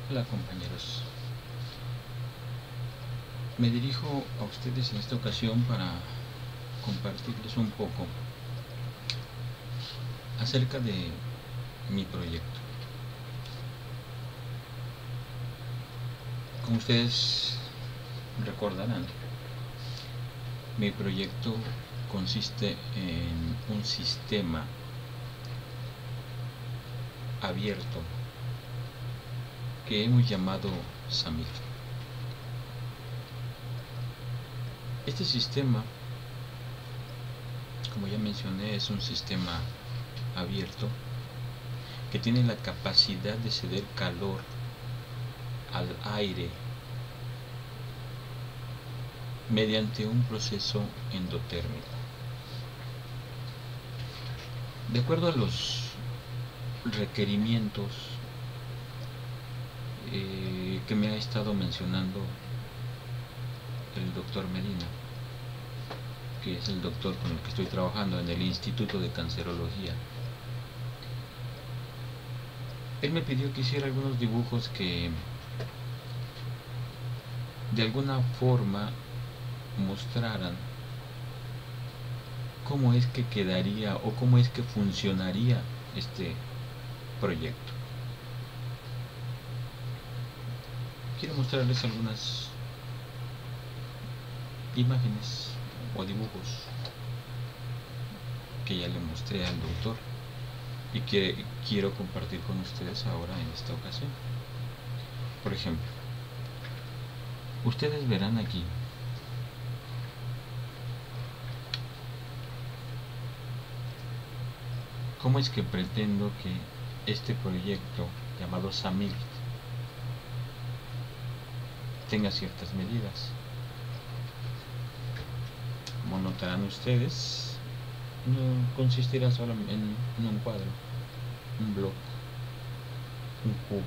Hola compañeros, me dirijo a ustedes en esta ocasión para compartirles un poco acerca de mi proyecto. Como ustedes recordarán, mi proyecto consiste en un sistema abierto que hemos llamado Samir. Este sistema, como ya mencioné, es un sistema abierto que tiene la capacidad de ceder calor al aire mediante un proceso endotérmico. De acuerdo a los requerimientos que me ha estado mencionando el doctor Medina, que es el doctor con el que estoy trabajando en el Instituto de Cancerología, él me pidió que hiciera algunos dibujos que de alguna forma mostraran cómo es que quedaría o cómo es que funcionaría este proyecto. Quiero mostrarles algunas imágenes o dibujos que ya le mostré al doctor y que quiero compartir con ustedes ahora en esta ocasión. Por ejemplo, ustedes verán aquí cómo es que pretendo que este proyecto llamado Samir tenga ciertas medidas. Como notarán ustedes, no consistirá solo en un cuadro, un bloque, un cubo.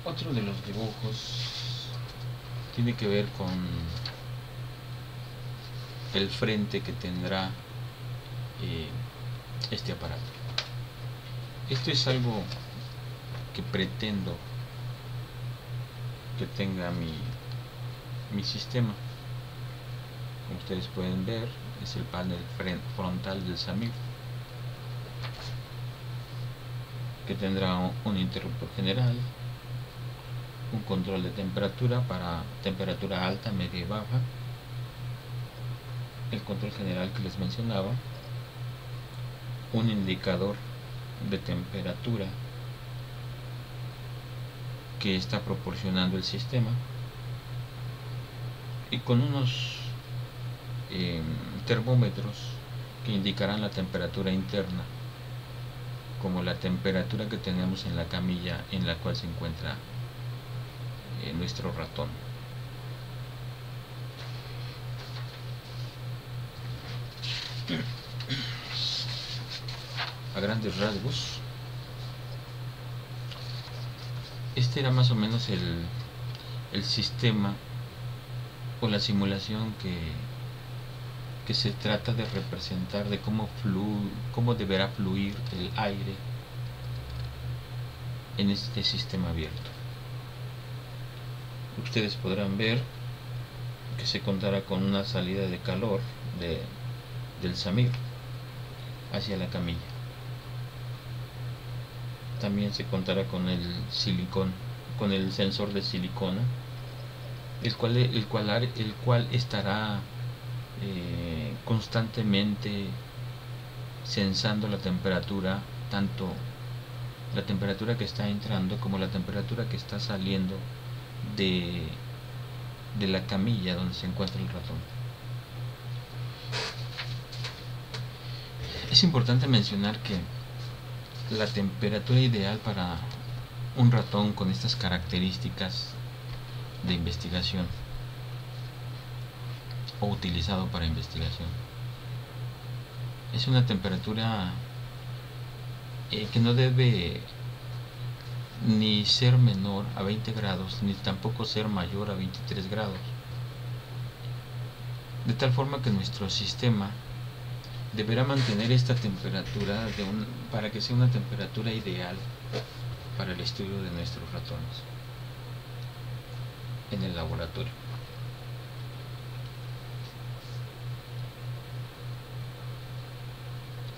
Otro de los dibujos tiene que ver con el frente que tendrá este aparato. Esto es algo que pretendo que tenga mi sistema. Como ustedes pueden ver, es el panel frontal del Samir, que tendrá un interruptor general, un control de temperatura para temperatura alta, media y baja, el control general que les mencionaba, un indicador de temperatura que está proporcionando el sistema, y con unos termómetros que indicarán la temperatura interna, como la temperatura que tenemos en la camilla en la cual se encuentra nuestro ratón. A grandes rasgos, este era más o menos el sistema o la simulación que se trata de representar de cómo deberá fluir el aire en este sistema abierto. Ustedes podrán ver que se contará con una salida de calor del Samir hacia la camilla. También se contará con el silicón, con el sensor de silicona, el cual estará constantemente sensando la temperatura, tanto la temperatura que está entrando como la temperatura que está saliendo de la camilla donde se encuentra el ratón. Es importante mencionar que la temperatura ideal para un ratón con estas características de investigación o utilizado para investigación es una temperatura que no debe ni ser menor a 20 grados ni tampoco ser mayor a 23 grados, de tal forma que nuestro sistema deberá mantener esta temperatura para que sea una temperatura ideal para el estudio de nuestros ratones en el laboratorio.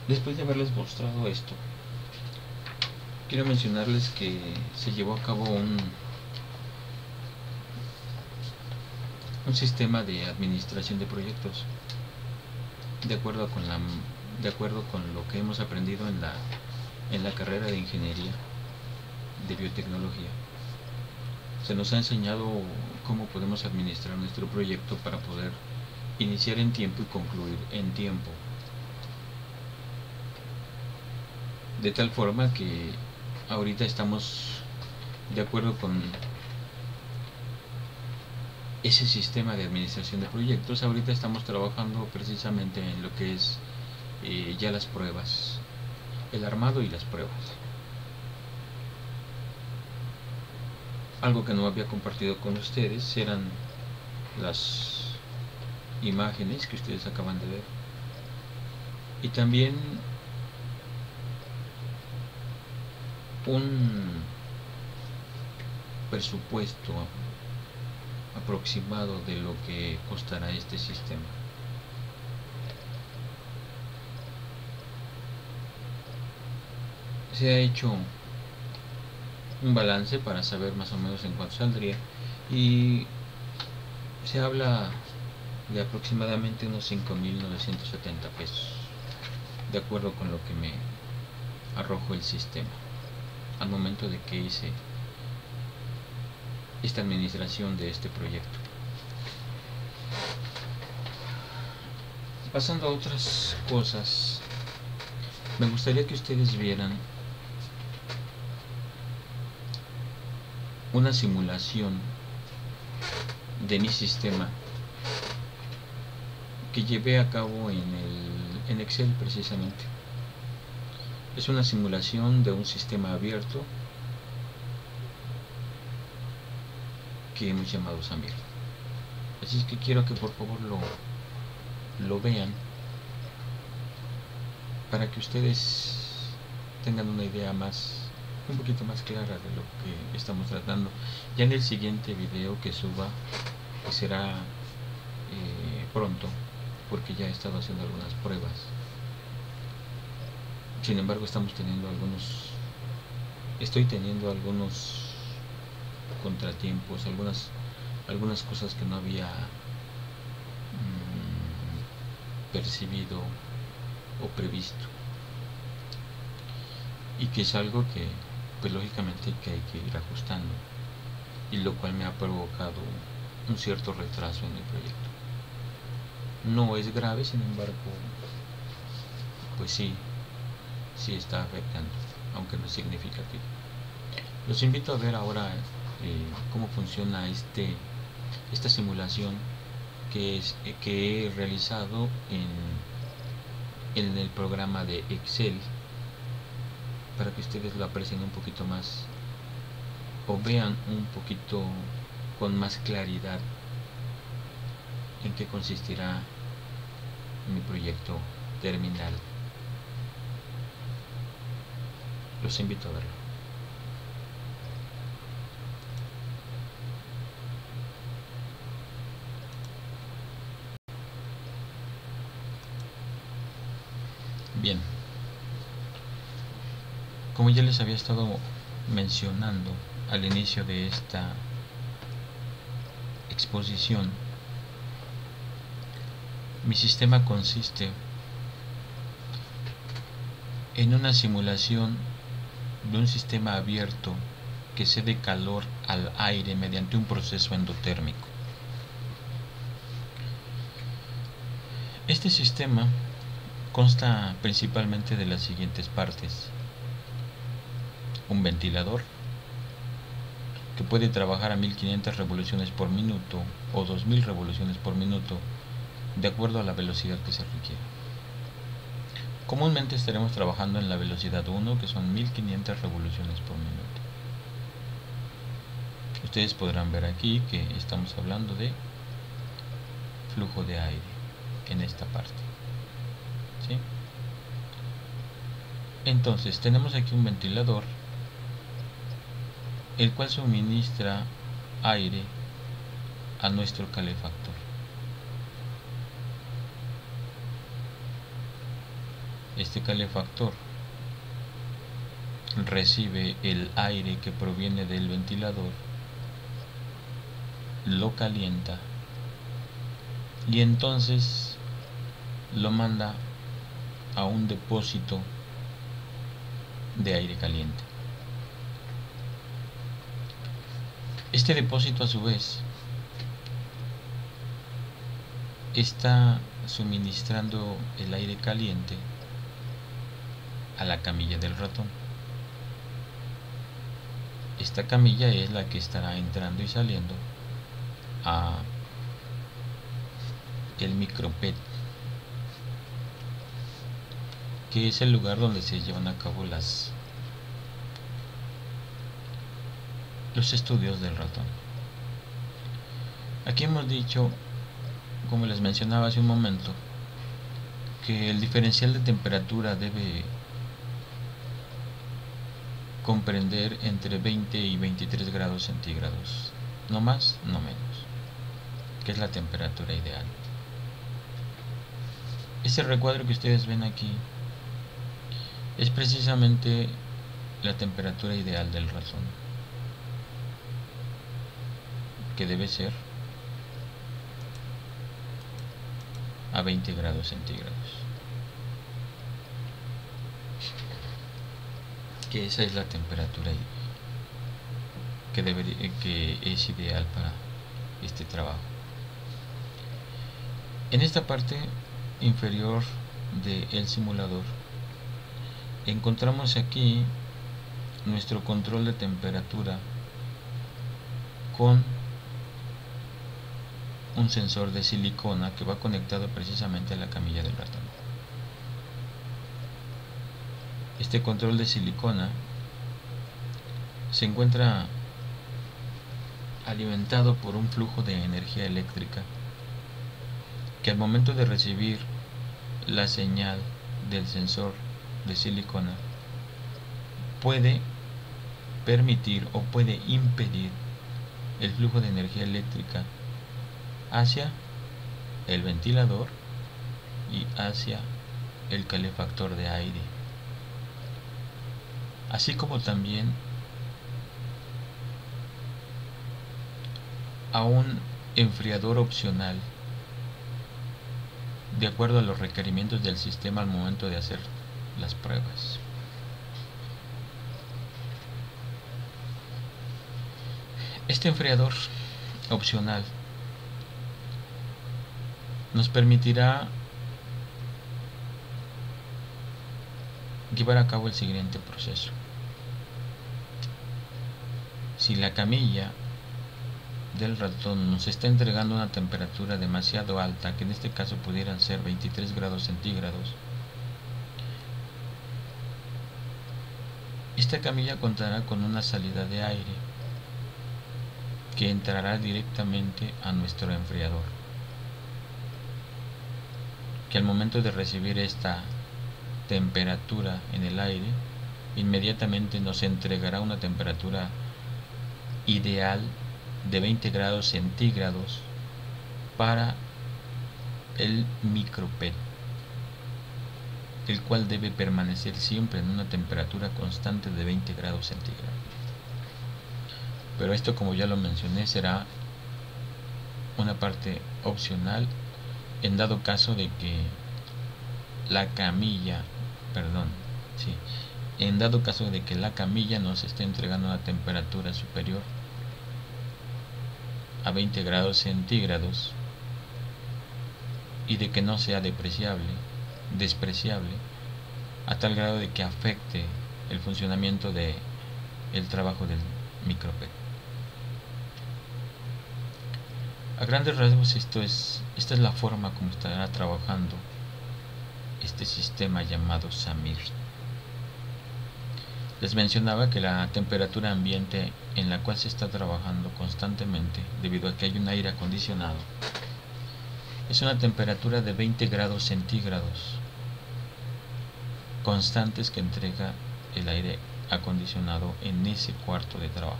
Después de haberles mostrado esto, quiero mencionarles que se llevó a cabo un sistema de administración de proyectos de acuerdo con lo que hemos aprendido en la carrera de ingeniería de biotecnología. Se nos ha enseñado cómo podemos administrar nuestro proyecto para poder iniciar en tiempo y concluir en tiempo, de tal forma que ahorita estamos de acuerdo con ese sistema de administración de proyectos. Ahorita estamos trabajando precisamente en lo que es ya las pruebas, el armado y las pruebas. Algo que no había compartido con ustedes eran las imágenes que ustedes acaban de ver, y también un presupuesto aproximado de lo que costará este sistema. Se ha hecho un balance para saber más o menos en cuánto saldría, y se habla de aproximadamente unos 5.970 pesos, de acuerdo con lo que me arrojó el sistema al momento de que hice esta administración de este proyecto. Pasando a otras cosas, me gustaría que ustedes vieran una simulación de mi sistema que llevé a cabo en Excel precisamente. Es una simulación de un sistema abierto que hemos llamado Samir. Así es que quiero que por favor lo vean para que ustedes tengan una idea un poquito más clara de lo que estamos tratando. Ya en el siguiente video que suba, que será pronto, porque ya he estado haciendo algunas pruebas. Sin embargo, estoy teniendo algunos contratiempos, algunas cosas que no había percibido o previsto, y que es algo que pues lógicamente que hay que ir ajustando, y lo cual me ha provocado un cierto retraso en el proyecto. No es grave, sin embargo, pues sí está afectando, aunque no es significativo. Los invito a ver ahora cómo funciona esta simulación que he realizado en el programa de Excel, para que ustedes lo aprecien un poquito más o vean un poquito con más claridad en qué consistirá mi proyecto terminal. Los invito a verlo. Bien, como ya les había estado mencionando al inicio de esta exposición, mi sistema consiste en una simulación de un sistema abierto que cede calor al aire mediante un proceso endotérmico. Este sistema consta principalmente de las siguientes partes: un ventilador que puede trabajar a 1500 revoluciones por minuto o 2000 revoluciones por minuto, de acuerdo a la velocidad que se requiera. Comúnmente estaremos trabajando en la velocidad 1, que son 1500 revoluciones por minuto. Ustedes podrán ver aquí que estamos hablando de flujo de aire en esta parte, ¿sí? Entonces tenemos aquí un ventilador, el cual suministra aire a nuestro calefactor. Este calefactor recibe el aire que proviene del ventilador, lo calienta y entonces lo manda a un depósito de aire caliente. Este depósito a su vez está suministrando el aire caliente a la camilla del ratón. Esta camilla es la que estará entrando y saliendo a el micropet, que es el lugar donde se llevan a cabo los estudios del ratón. Aquí hemos dicho, como les mencionaba hace un momento, que el diferencial de temperatura debe comprender entre 20 y 23 grados centígrados, no más, no menos, que es la temperatura ideal. Este recuadro que ustedes ven aquí es precisamente la temperatura ideal del ratón, que debe ser a 20 grados centígrados, que esa es la temperatura que es ideal para este trabajo. En esta parte inferior del simulador encontramos aquí nuestro control de temperatura con un sensor de silicona que va conectado precisamente a la camilla del ratón. Este control de silicona se encuentra alimentado por un flujo de energía eléctrica que al momento de recibir la señal del sensor de silicona puede permitir o puede impedir el flujo de energía eléctrica hacia el ventilador y hacia el calefactor de aire, así como también a un enfriador opcional de acuerdo a los requerimientos del sistema al momento de hacer las pruebas. Este enfriador opcional nos permitirá llevar a cabo el siguiente proceso. Si la camilla del ratón nos está entregando una temperatura demasiado alta, que en este caso pudieran ser 23 grados centígrados, esta camilla contará con una salida de aire que entrará directamente a nuestro enfriador, que al momento de recibir esta temperatura en el aire, inmediatamente nos entregará una temperatura ideal de 20 grados centígrados para el micropet, el cual debe permanecer siempre en una temperatura constante de 20 grados centígrados. Pero esto, como ya lo mencioné, será una parte opcional en dado caso de que la camilla, en dado caso de que la camilla nos esté entregando una temperatura superior a 20 grados centígrados y de que no sea despreciable a tal grado de que afecte el funcionamiento del trabajo del micropet. A grandes rasgos esta es la forma como estará trabajando este sistema llamado SAMIR. Les mencionaba que la temperatura ambiente en la cual se está trabajando constantemente, debido a que hay un aire acondicionado, es una temperatura de 20 grados centígrados. constantes que entrega el aire acondicionado en ese cuarto de trabajo.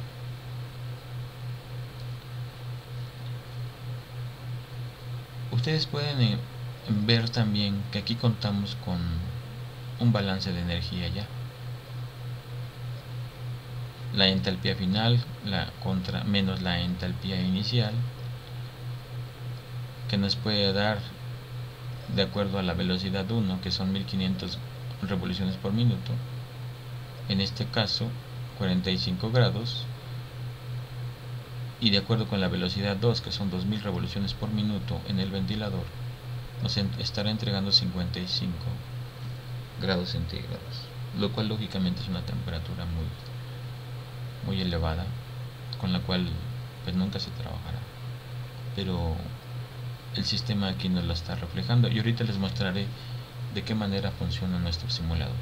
Ustedes pueden ver también que aquí contamos con un balance de energía ya. La entalpía final menos la entalpía inicial, que nos puede dar, de acuerdo a la velocidad 1, que son 1500 revoluciones por minuto, en este caso 45 grados, y de acuerdo con la velocidad 2, que son 2000 revoluciones por minuto en el ventilador, nos estará entregando 55 grados centígrados, lo cual lógicamente es una temperatura muy elevada, con la cual pues nunca se trabajará, pero el sistema aquí nos lo está reflejando, y ahorita les mostraré de qué manera funciona nuestro simulador.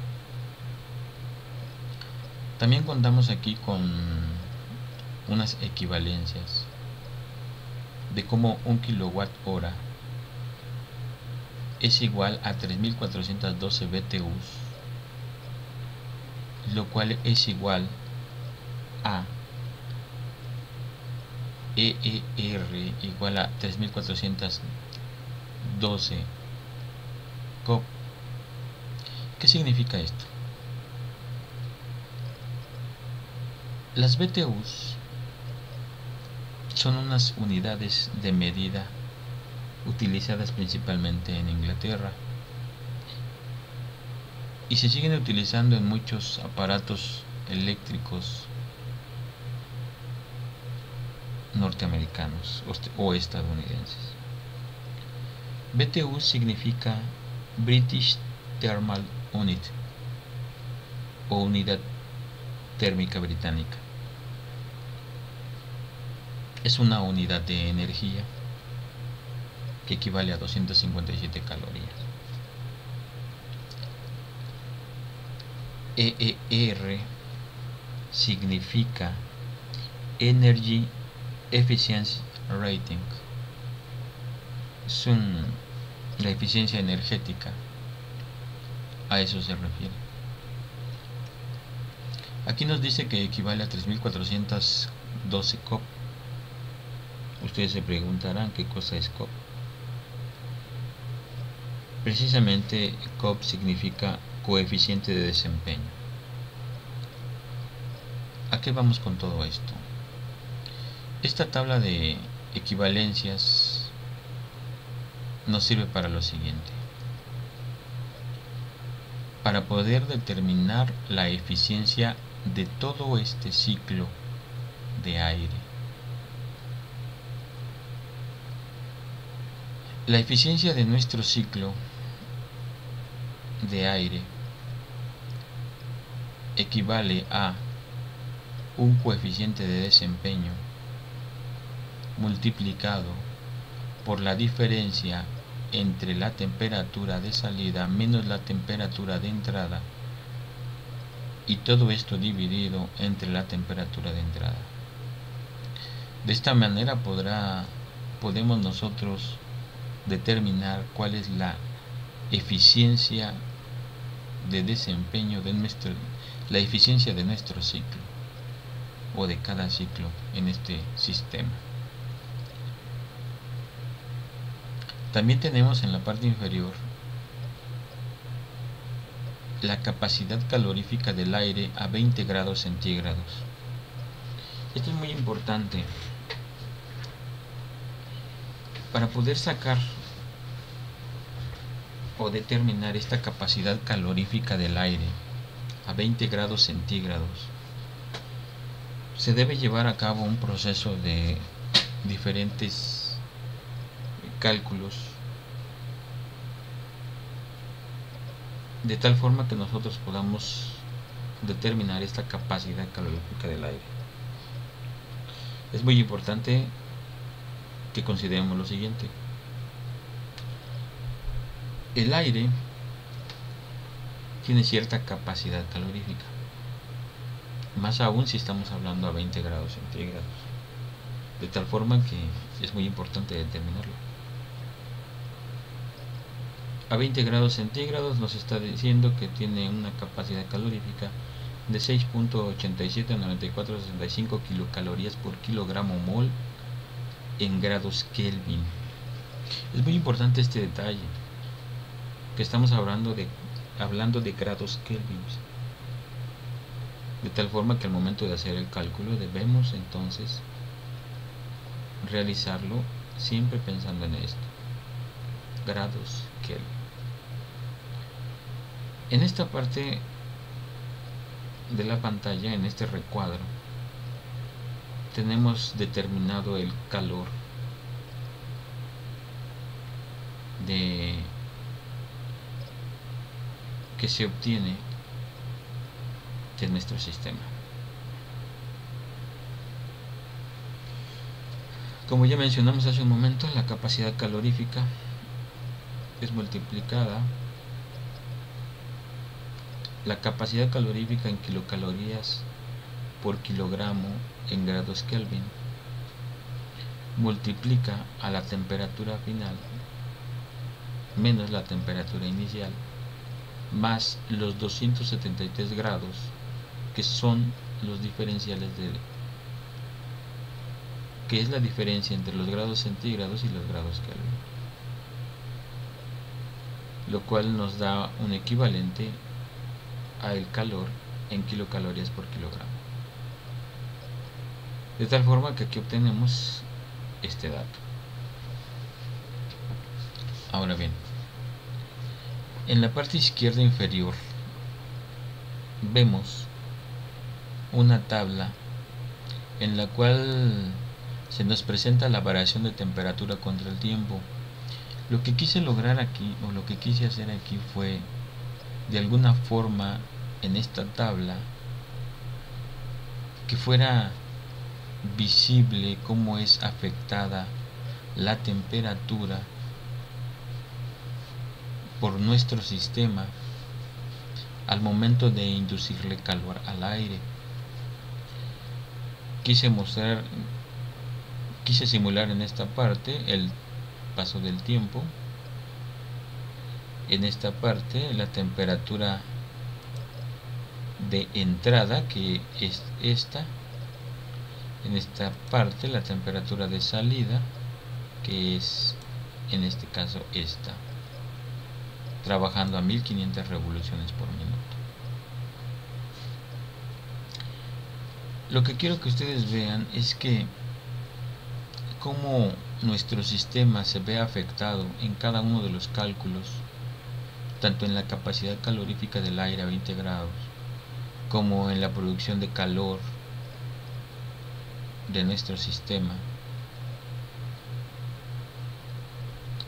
También contamos aquí con unas equivalencias de cómo 1 kilowatt hora es igual a 3412 BTUs, lo cual es igual a EER igual a 3412 COP. ¿Qué significa esto? Las BTUs son unas unidades de medida utilizadas principalmente en Inglaterra y se siguen utilizando en muchos aparatos eléctricos norteamericanos o estadounidenses. BTU significa British Thermal Unit o unidad térmica británica. Es una unidad de energía que equivale a 257 calorías. EER significa Energy Efficiency Rating. Es la eficiencia energética, a eso se refiere. Aquí nos dice que equivale a 3412 COP. Ustedes se preguntarán qué cosa es COP. Precisamente COP significa coeficiente de desempeño. ¿A qué vamos con todo esto? Esta tabla de equivalencias nos sirve para lo siguiente: para poder determinar la eficiencia de todo este ciclo de aire. La eficiencia de nuestro ciclo de aire equivale a un coeficiente de desempeño multiplicado por la diferencia entre la temperatura de salida menos la temperatura de entrada, y todo esto dividido entre la temperatura de entrada. De esta manera podemos nosotros determinar cuál es la eficiencia de desempeño de la eficiencia de nuestro ciclo o de cada ciclo en este sistema. También tenemos en la parte inferior la capacidad calorífica del aire a 20 grados centígrados. Esto es muy importante para poder sacar o determinar esta capacidad calorífica del aire a 20 grados centígrados. Se debe llevar a cabo un proceso de diferentes cálculos, de tal forma que nosotros podamos determinar esta capacidad calorífica del aire. Es muy importante que consideremos lo siguiente: el aire tiene cierta capacidad calorífica, más aún si estamos hablando a 20 grados centígrados, de tal forma que es muy importante determinarlo. a 20 grados centígrados nos está diciendo que tiene una capacidad calorífica de 6.87 a 94.65 kilocalorías por kilogramo mol en grados Kelvin. Es muy importante este detalle, que estamos hablando de grados Kelvin, de tal forma que al momento de hacer el cálculo debemos entonces realizarlo siempre pensando en esto, grados Kelvin. En esta parte de la pantalla, en este recuadro, tenemos determinado el calor que se obtiene de nuestro sistema. Como ya mencionamos hace un momento, la capacidad calorífica es multiplicada la capacidad calorífica en kilocalorías por kilogramo en grados Kelvin multiplica a la temperatura final menos la temperatura inicial más los 273 grados que son los diferenciales que es la diferencia entre los grados centígrados y los grados Kelvin, lo cual nos da un equivalente al calor en kilocalorías por kilogramo. De tal forma que aquí obtenemos este dato. Ahora bien, en la parte izquierda inferior vemos una tabla en la cual se nos presenta la variación de temperatura contra el tiempo. Lo que quise lograr aquí, o lo que quise hacer aquí, fue de alguna forma en esta tabla que fuera visible cómo es afectada la temperatura por nuestro sistema al momento de inducirle calor al aire. Quise simular en esta parte el paso del tiempo, en esta parte la temperatura de entrada, que es esta, en esta parte la temperatura de salida, que es en este caso esta, trabajando a 1500 revoluciones por minuto. Lo que quiero que ustedes vean es que cómo nuestro sistema se ve afectado en cada uno de los cálculos, tanto en la capacidad calorífica del aire a 20 grados, como en la producción de calor de nuestro sistema,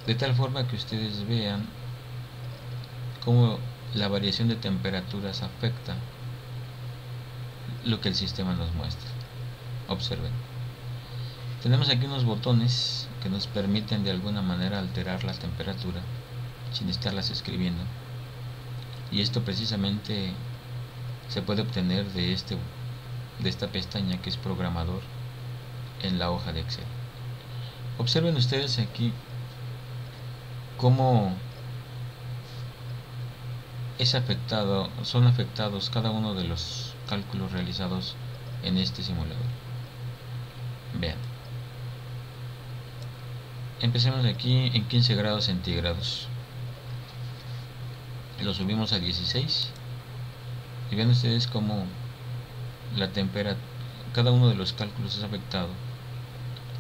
de tal forma que ustedes vean cómo la variación de temperaturas afecta lo que el sistema nos muestra. Observen, tenemos aquí unos botones que nos permiten de alguna manera alterar la temperatura sin estarlas escribiendo, y esto precisamente se puede obtener de esta pestaña que es programador en la hoja de Excel. Observen ustedes aquí cómo son afectados cada uno de los cálculos realizados en este simulador. Vean, empecemos aquí en 15 grados centígrados, lo subimos a 16 y vean ustedes cómo la temperatura, cada uno de los cálculos es afectado,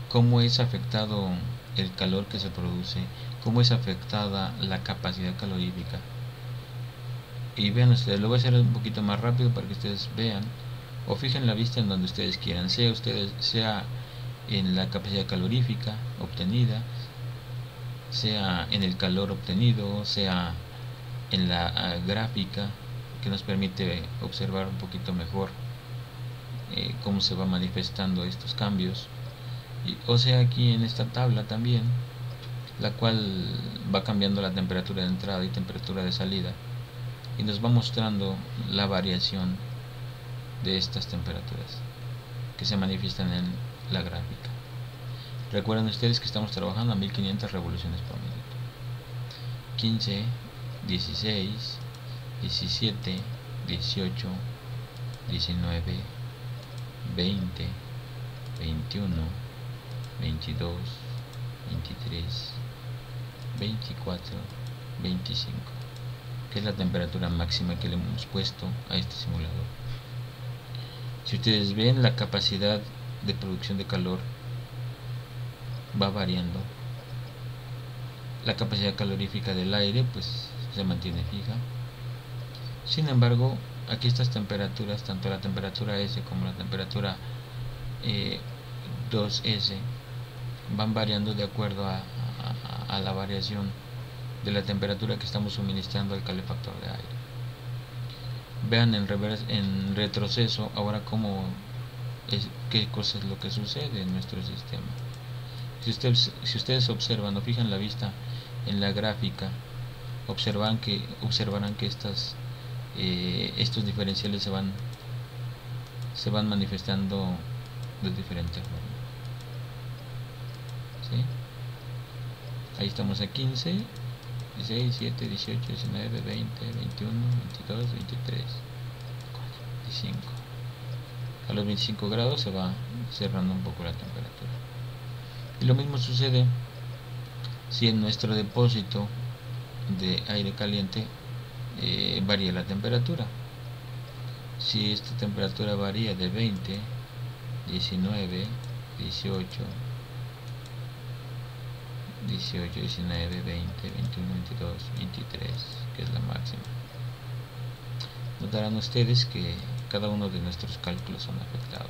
cómo es afectado el calor que se produce, cómo es afectada la capacidad calorífica. Y vean ustedes, lo voy a hacer un poquito más rápido para que ustedes vean, o fijen la vista en donde ustedes quieran, sea en la capacidad calorífica obtenida, sea en el calor obtenido, sea en la gráfica que nos permite observar un poquito mejor cómo se va manifestando estos cambios, o sea aquí en esta tabla también, la cual va cambiando la temperatura de entrada y temperatura de salida, y nos va mostrando la variación de estas temperaturas que se manifiestan en la gráfica. Recuerden ustedes que estamos trabajando a 1500 revoluciones por minuto. 15, 16, 17, 18, 19, 20, 21, 22, 23, 24, 25, que es la temperatura máxima que le hemos puesto a este simulador. Si ustedes ven, la capacidad de producción de calor va variando. La capacidad calorífica del aire pues se mantiene fija. Sin embargo, aquí estas temperaturas, tanto la temperatura S como la temperatura 2S, van variando de acuerdo a la variación de la temperatura que estamos suministrando al calefactor de aire. Vean en retroceso ahora qué cosa es lo que sucede en nuestro sistema. Si ustedes observan o fijan la vista en la gráfica, observarán que estos diferenciales se van manifestando de diferente forma. ¿Sí? Ahí estamos a 15, 16, 17, 18, 19, 20, 21, 22, 23, 25. A los 25 grados se va cerrando un poco la temperatura. Y lo mismo sucede si en nuestro depósito de aire caliente varía la temperatura. Si esta temperatura varía de 20, 19, 18, 19, 20, 21, 22, 23, que es la máxima, notarán ustedes que cada uno de nuestros cálculos son afectados.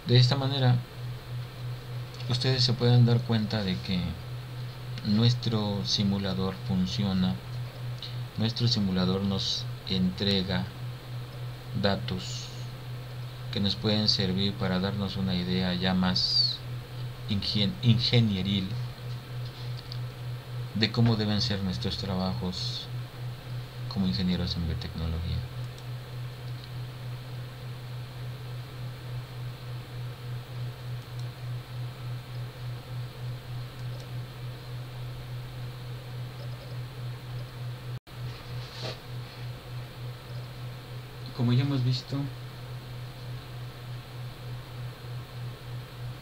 De esta manera, ustedes se pueden dar cuenta de que nuestro simulador funciona. Nuestro simulador nos entrega datos que nos pueden servir para darnos una idea ya más ingenieril de cómo deben ser nuestros trabajos como ingenieros en biotecnología. Como ya hemos visto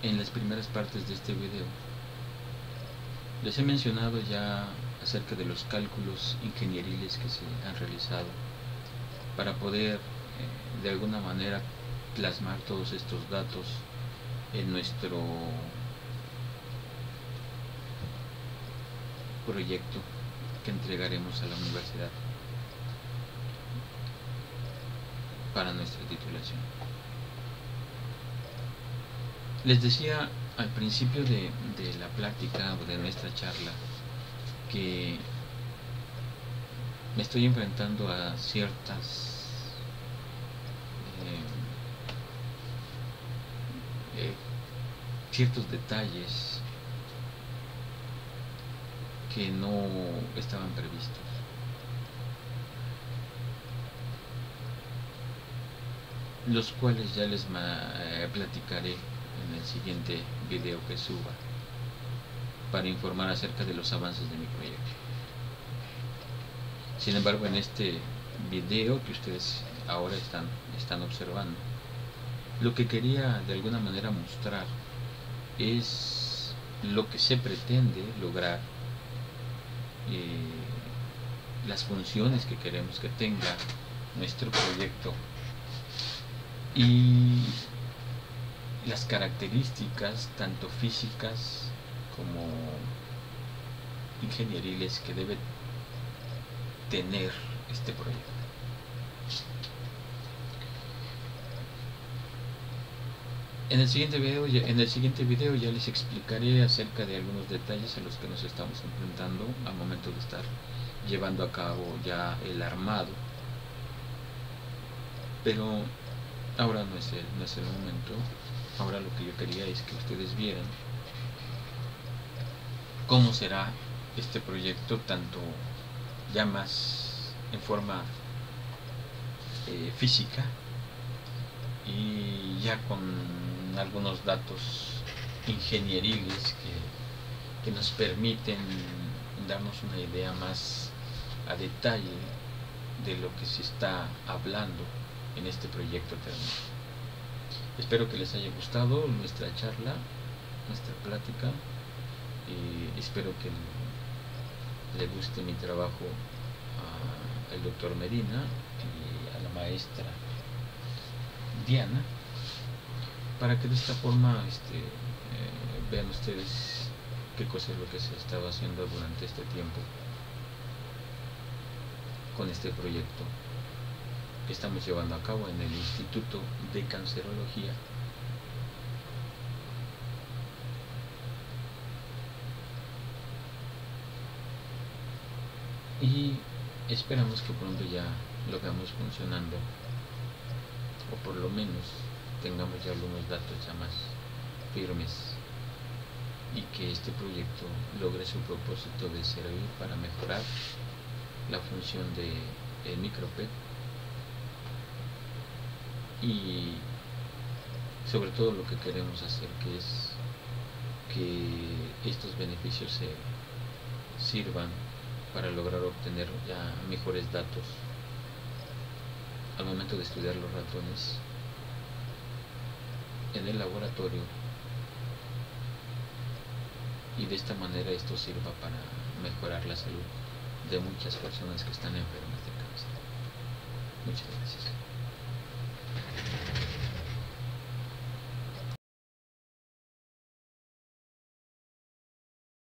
en las primeras partes de este video, les he mencionado ya acerca de los cálculos ingenieriles que se han realizado para poder de alguna manera plasmar todos estos datos en nuestro proyecto que entregaremos a la universidad para nuestra titulación. Les decía al principio de la plática o de nuestra charla que me estoy enfrentando a ciertos detalles que no estaban previstos. Los cuales ya les platicaré en el siguiente video que suba para informar acerca de los avances de mi proyecto. Sin embargo, en este video que ustedes ahora están observando, lo que quería de alguna manera mostrar es lo que se pretende lograr, las funciones que queremos que tenga nuestro proyecto y las características tanto físicas como ingenieriles que debe tener este proyecto. En el siguiente video ya les explicaré acerca de algunos detalles a los que nos estamos enfrentando al momento de estar llevando a cabo ya el armado, pero ahora no es el momento. Ahora lo que yo quería es que ustedes vieran cómo será este proyecto, tanto ya más en forma física y ya con algunos datos ingenieriles que nos permiten darnos una idea más a detalle de lo que se está hablando en este proyecto eterno. Espero que les haya gustado nuestra charla, nuestra plática, y espero que le guste mi trabajo al doctor Medina y a la maestra Diana, para que de esta forma vean ustedes qué cosa es lo que se estaba haciendo durante este tiempo con este proyecto que estamos llevando a cabo en el Instituto de Cancerología. Y esperamos que pronto ya lo veamos funcionando, o por lo menos tengamos ya algunos datos ya más firmes, y que este proyecto logre su propósito de servir para mejorar la función del microPET y sobre todo lo que queremos hacer, que es que estos beneficios se sirvan para lograr obtener ya mejores datos al momento de estudiar los ratones en el laboratorio, y de esta manera esto sirva para mejorar la salud de muchas personas que están enfermas de cáncer. Muchas gracias.